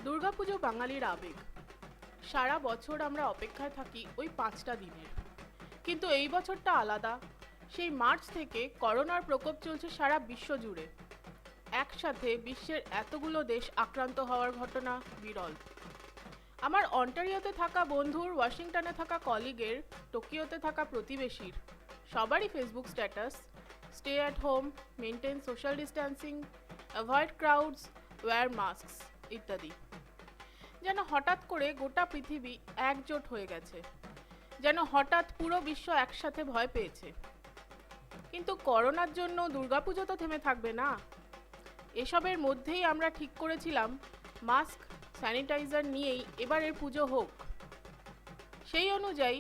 দুর্গাপুজো বাঙালির আবেগ। সারা বছর আমরা অপেক্ষায় থাকি ওই 5টা দিনের। কিন্তু এই বছরটা আলাদা। সেই মার্চ থেকে করোনার প্রকোপ চলছে সারা বিশ্ব জুড়ে। একসাথে বিশ্বের এতগুলো দেশ আক্রান্ত হওয়ার ঘটনা বিরল। আমার অন্টারিওতে থাকা বন্ধুর, ওয়াশিংটনে থাকা কলিগের, টোকিওতে থাকা প্রতিবেশীর সবারই Facebook status stay at home, maintain social distancing, avoid crowds, wear masks ইত্যাদি। যেন হঠাৎ করে গোটা পৃথিবী একজোট হয়ে গেছে, যেন হঠাৎ পুরো বিশ্ব একসাথে ভয় পেয়েছে। কিন্তু করোনার জন্য দুর্গাপুজো তো থেমে থাকবে না। এসবের মধ্যেই আমরা ঠিক করেছিলাম মাস্ক, স্যানিটাইজার নিয়েই এবারের পুজো হোক। সেই অনুযায়ী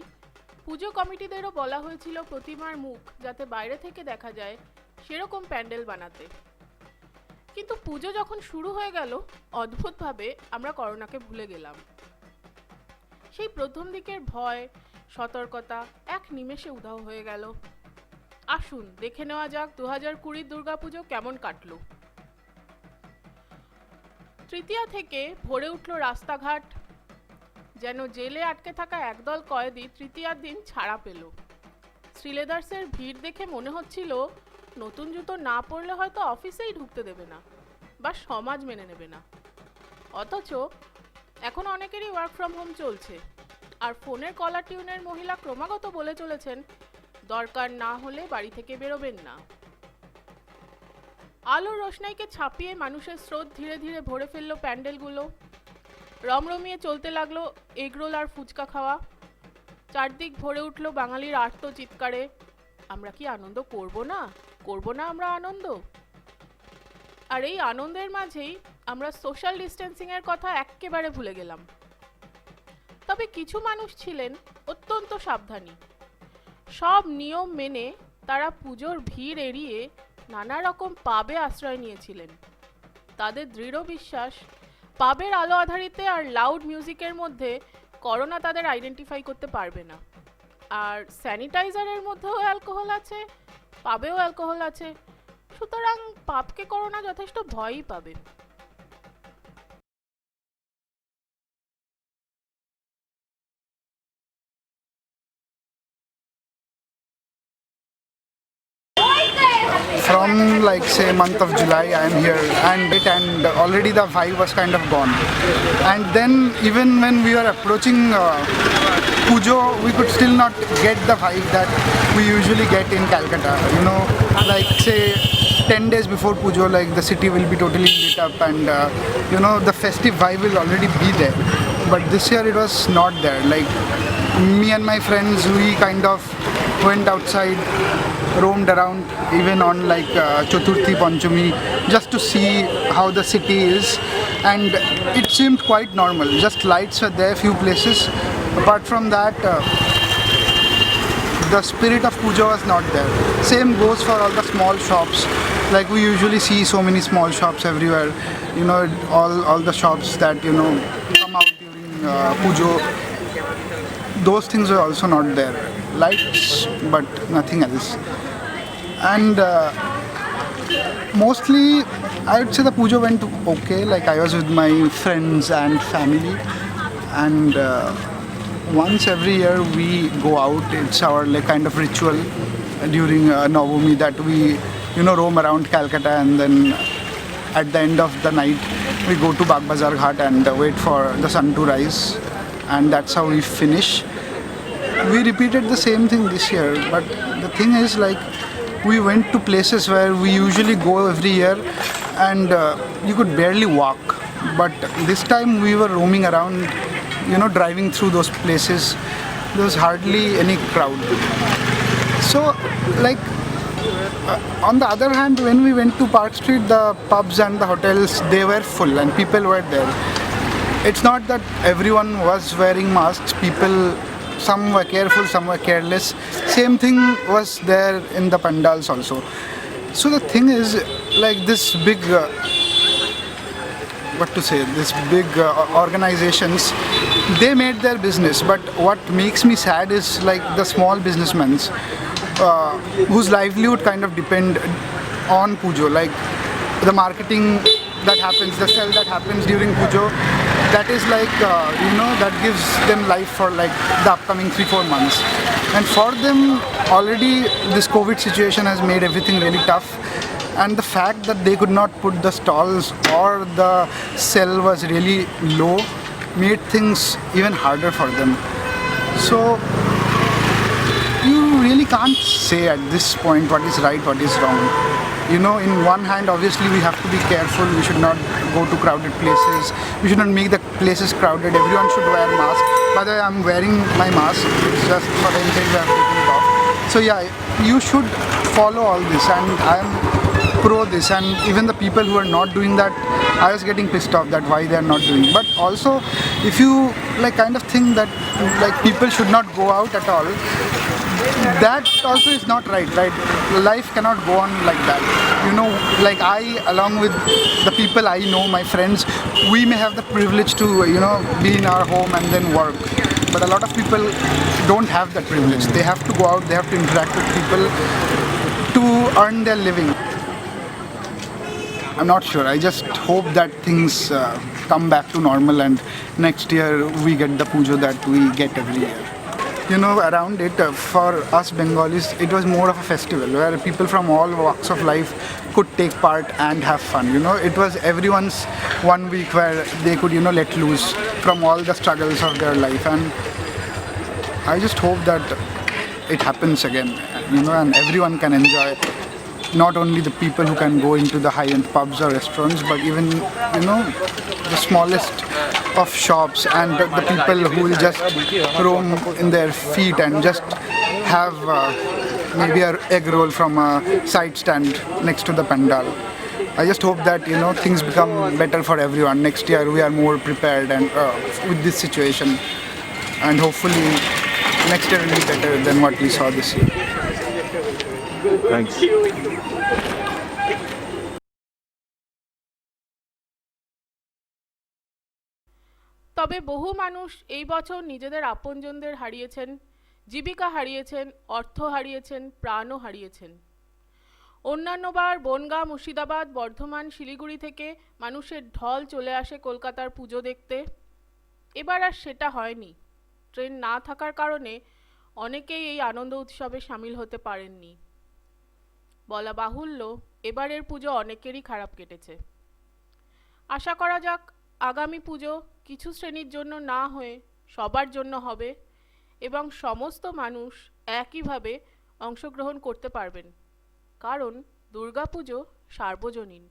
পুজো কমিটিদেরও বলা হয়েছিল প্রতিমার মুখ যাতে বাইরে থেকে দেখা যায় সেরকম প্যান্ডেল বানাতে। কিন্তু পুজো যখন শুরু হয়ে গেল, অদ্ভুতভাবে আমরা করোনাকে ভুলে গেলাম। সেই প্রথম দিকের ভয়, সতর্কতা এক নিমেষে উধাও হয়ে গেল। আসুন দেখে নেওয়া যাক 2020 দুর্গাপুজো কেমন কাটলো। তৃতীয়া থেকে ভরে উঠল রাস্তাঘাট, যেন জেলে আটকে থাকা একদল কয়েদি তৃতীয়ার দিন ছাড়া পেল। শ্রীলেদার্সের ভিড় দেখে মনে হচ্ছিল নতুন জুতো না পরলে হয়তো অফিসেই ঢুকতে দেবে না বা সমাজ মেনে নেবে না। অথচ এখন অনেকেরই ওয়ার্ক ফ্রম হোম চলছে, আর ফোনের কলার টিউনের মহিলা ক্রমাগত বলে চলেছেন দরকার না হলে বাড়ি থেকে বেরোবেন না। আলোর রোশনাইকে ছাপিয়ে মানুষের স্রোত ধীরে ধীরে ভরে ফেলল প্যান্ডেলগুলো। রমরমিয়ে চলতে লাগলো এগরোল আর ফুচকা খাওয়া। চারদিক ভরে উঠল বাঙালির আর্ত চিৎকারে, আমরা কি আনন্দ করব না? করব না আমরা আনন্দ? আর এই আনন্দের মাঝেই আমরা সোশ্যাল ডিস্টেন্সিং এর কথা একেবারে ভুলে গেলাম। তবে কিছু মানুষ ছিলেন অত্যন্ত সাবধানী। সব নিয়ম মেনে তারা পুজোর ভিড় এড়িয়ে নানা রকম পাবে আশ্রয় নিয়েছিলেন। তাদের দৃঢ় বিশ্বাস, পাবের আলো আধারিতে আর লাউড মিউজিকের মধ্যে করোনা তাদের আইডেন্টিফাই করতে পারবে না। আর স্যানিটাইজারের মধ্যেও অ্যালকোহল আছে, পাবেও অ্যালকোহল আছে, সুতরাং পাপকে করোনা যথেষ্ট ভয়ই পাবে। From like say month of July I am here and already the vibe was kind of gone, and then even when we were approaching Pujo, we could still not get the vibe that we usually get in Calcutta, you know, like say 10 days before Pujo, like the city will be totally lit up and you know, the festive vibe will already be there. But this year it was not there. Like me and my friends, we kind of went outside, roamed around even on like Chaturthi, Panchami, just to see how the city is, and it seemed quite normal. Just lights were there, few places. Apart from that, the spirit of Puja was not there. Same goes for all the small shops. Like we usually see so many small shops everywhere. You know, all the shops that, you know, come out during Pujo. Those things were also not there. Lights, but nothing else. And mostly, I would say the puja went okay. Like I was with my friends and family, and once every year we go out. It's our like kind of ritual during Navami that we, you know, roam around Calcutta, and then at the end of the night we go to Bagh Bazar Ghat and wait for the sun to rise, and that's how we finish. We repeated the same thing this year, but the thing is, like, we went to places where we usually go every year and you could barely walk. But this time we were roaming around, you know, driving through those places. There was hardly any crowd. So, like, on the other hand, when we went to Park Street, the pubs and the hotels, they were full and people were there. It's not that everyone was wearing masks. People, some were careful, some were careless. Same thing was there in the pandals also. So the thing is, like this big, this big organizations, they made their business. But what makes me sad is like the small businessmen whose livelihood kind of depend on Pujo. Like the marketing that happens, the sell that happens during Pujo, that is like that gives them life for like the upcoming 3-4 months. And for them already this COVID situation has made everything really tough, and the fact that they could not put the stalls or the sell was really low made things even harder for them. So you really can't say at this point what is right, what is wrong. In one hand, obviously, we have to be careful. We should not go to crowded places. We should not make the places crowded. Everyone should wear mask. By the way, I'm wearing my mask. It's just for the interview, I've taken it off. So yeah, you should follow all this, and I'm pro this. And even the people who are not doing that, I was getting pissed off that why they are not doing. But also, if you kind of think that people should not go out at all, that also is not right. Life cannot go on like that. I, along with the people I know, my friends, we may have the privilege to be in our home and then work, but a lot of people don't have that privilege. They have to go out, they have to interact with people to earn their living. I'm not sure. I just hope that things come back to normal and next year we get the pujo that we get every year. Around it, for us Bengalis, it was more of a festival where people from all walks of life could take part and have fun. It was everyone's 1 week where they could, let loose from all the struggles of their life. And I just hope that it happens again, and everyone can enjoy. Not only the people who can go into the high-end pubs or restaurants, but even, the smallest of shops and the people who will just roam in their feet and just have maybe an egg roll from a side stand next to the pandal. I just hope that things become better for everyone. Next year we are more prepared and with this situation, and hopefully next year will be better than what we saw this year. Thanks. তবে বহু মানুষ এই বছর নিজেদের আপনজনদের হারিয়েছেন, জীবিকা হারিয়েছেন, অর্থ হারিয়েছেন, প্রাণও হারিয়েছেন। অন্যান্যবার বনগাঁ, মুর্শিদাবাদ, বর্ধমান, শিলিগুড়ি থেকে মানুষের ঢল চলে আসে কলকাতার পুজো দেখতে। এবার আর সেটা হয়নি। ট্রেন না থাকার কারণে অনেকেই এই আনন্দ উৎসবে সামিল হতে পারেননি। বলা বাহুল্য, এবারের পুজো অনেকেরই খারাপ কেটেছে। আশা করা যাক আগামী পুজো কিছু শ্রেণীর জন্য না হয়ে সবার জন্য হবে এবং সমস্ত মানুষ একইভাবে অংশগ্রহণ করতে পারবেন, কারণ দুর্গাপুজো সার্বজনীন।